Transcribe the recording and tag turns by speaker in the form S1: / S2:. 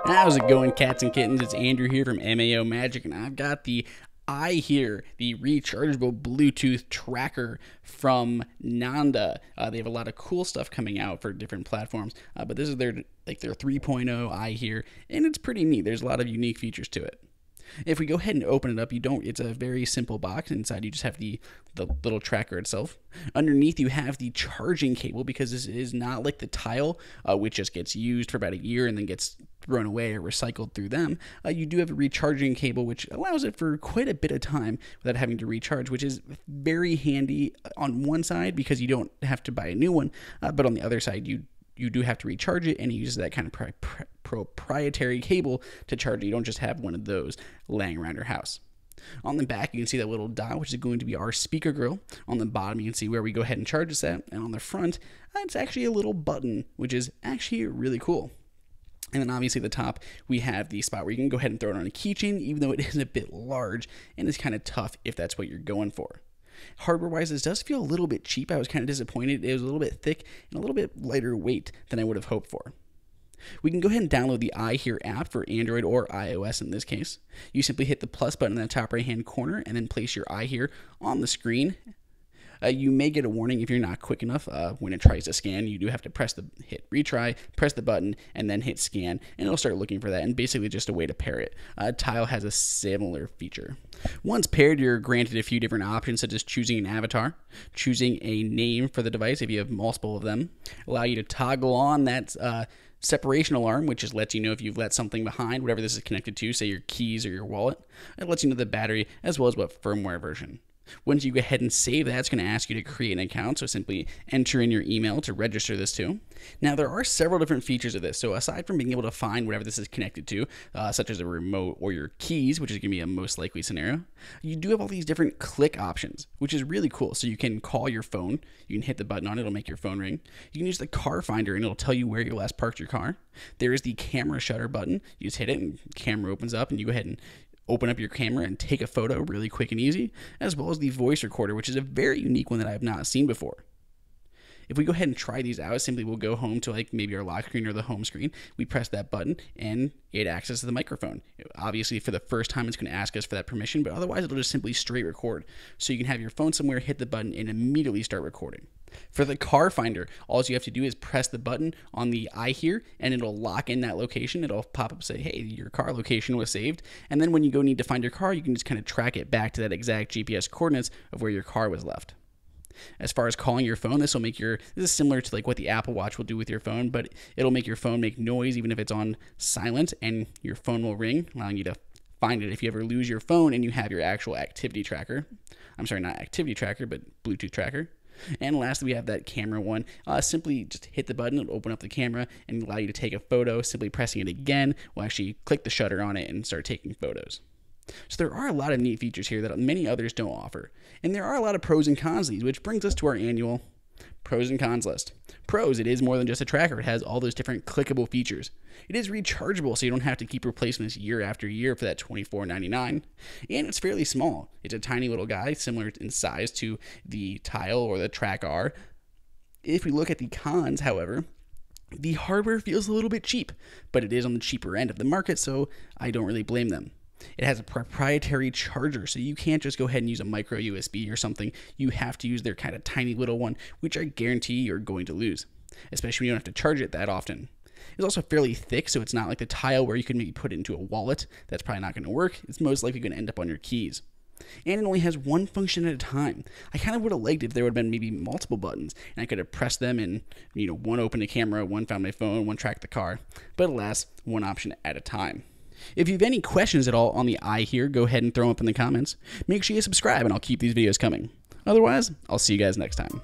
S1: How's it going, cats and kittens? It's Andrew here from MAO Magic, and I've got the iHere, the rechargeable Bluetooth tracker from Nanda. They have a lot of cool stuff coming out for different platforms, but this is their 3.0 iHere, and it's pretty neat. There's a lot of unique features to it. If we go ahead and open it up, it's a very simple box. Inside you just have the little tracker itself. Underneath you have the charging cable, because this is not like the Tile, which just gets used for about a year and then gets thrown away or recycled through them. You do have a recharging cable, which allows it for quite a bit of time without having to recharge, which is very handy on one side because you don't have to buy a new one, but on the other side you do have to recharge it, and it uses that kind of proprietary cable to charge it. You don't just have one of those laying around your house. On the back, you can see that little dot, which is going to be our speaker grill. On the bottom, you can see where we go ahead and charge this at. And on the front, it's actually a little button, which is actually really cool. And then obviously at the top, we have the spot where you can go ahead and throw it on a keychain, even though it is a bit large and it's kind of tough if that's what you're going for. Hardware-wise, this does feel a little bit cheap. I was kind of disappointed. It was a little bit thick and a little bit lighter weight than I would have hoped for. We can go ahead and download the iHere app for Android or iOS in this case. You simply hit the plus button in the top right-hand corner and then place your iHere on the screen. You may get a warning if you're not quick enough when it tries to scan. You do have to hit retry, press the button, and then hit scan, and it'll start looking for that, and basically just a way to pair it. Tile has a similar feature. Once paired, you're granted a few different options, such as choosing an avatar, choosing a name for the device if you have multiple of them, allow you to toggle on that separation alarm, which just lets you know if you've let something behind, whatever this is connected to, say your keys or your wallet. It lets you know the battery as well as what firmware version. Once you go ahead and save that, it's going to ask you to create an account, so simply enter in your email to register this to. Now, there are several different features of this, so aside from being able to find whatever this is connected to, such as a remote or your keys, which is going to be a most likely scenario, you do have all these different click options, which is really cool. So you can call your phone, you can hit the button on it, it'll make your phone ring. You can use the car finder and it'll tell you where you last parked your car. There is the camera shutter button. You just hit it and the camera opens up, and you go ahead and open up your camera and take a photo really quick and easy, as well as the voice recorder, which is a very unique one that I have not seen before. If we go ahead and try these out, simply we'll go home to maybe our lock screen or the home screen. We press that button and it accesses the microphone. Obviously, for the first time, it's going to ask us for that permission, but otherwise it'll just simply straight record. So you can have your phone somewhere, hit the button, and immediately start recording. For the car finder, all you have to do is press the button on the iHere and it'll lock in that location. It'll pop up, say, hey, your car location was saved. And then when you go need to find your car, you can just kind of track it back to that exact GPS coordinates of where your car was left. As far as calling your phone, this is similar to what the Apple Watch will do with your phone, but it'll make your phone make noise even if it's on silent, and your phone will ring, allowing you to find it if you ever lose your phone and you have your actual activity tracker. I'm sorry, not activity tracker, but Bluetooth tracker. And lastly, we have that camera one. Simply just hit the button, it'll open up the camera and allow you to take a photo. Simply pressing it again will actually click the shutter on it and start taking photos. So there are a lot of neat features here that many others don't offer. And there are a lot of pros and cons to these, which brings us to our annual pros and cons list. Pros, it is more than just a tracker. It has all those different clickable features. It is rechargeable, so you don't have to keep replacing this year after year for that $24.99. And it's fairly small. It's a tiny little guy, similar in size to the Tile or the Track R. If we look at the cons, however, the hardware feels a little bit cheap, but it is on the cheaper end of the market, so I don't really blame them. It has a proprietary charger, so you can't just go ahead and use a micro USB or something. You have to use their kind of tiny little one, which I guarantee you're going to lose, especially when you don't have to charge it that often. It's also fairly thick, so it's not like the Tile where you can maybe put it into a wallet. That's probably not going to work. It's most likely going to end up on your keys. And it only has one function at a time. I kind of would have liked it if there would have been maybe multiple buttons, and I could have pressed them and, one opened the camera, one found my phone, one tracked the car. But alas, one option at a time. If you have any questions at all on the iHere, go ahead and throw them up in the comments. Make sure you subscribe, and I'll keep these videos coming. Otherwise, I'll see you guys next time.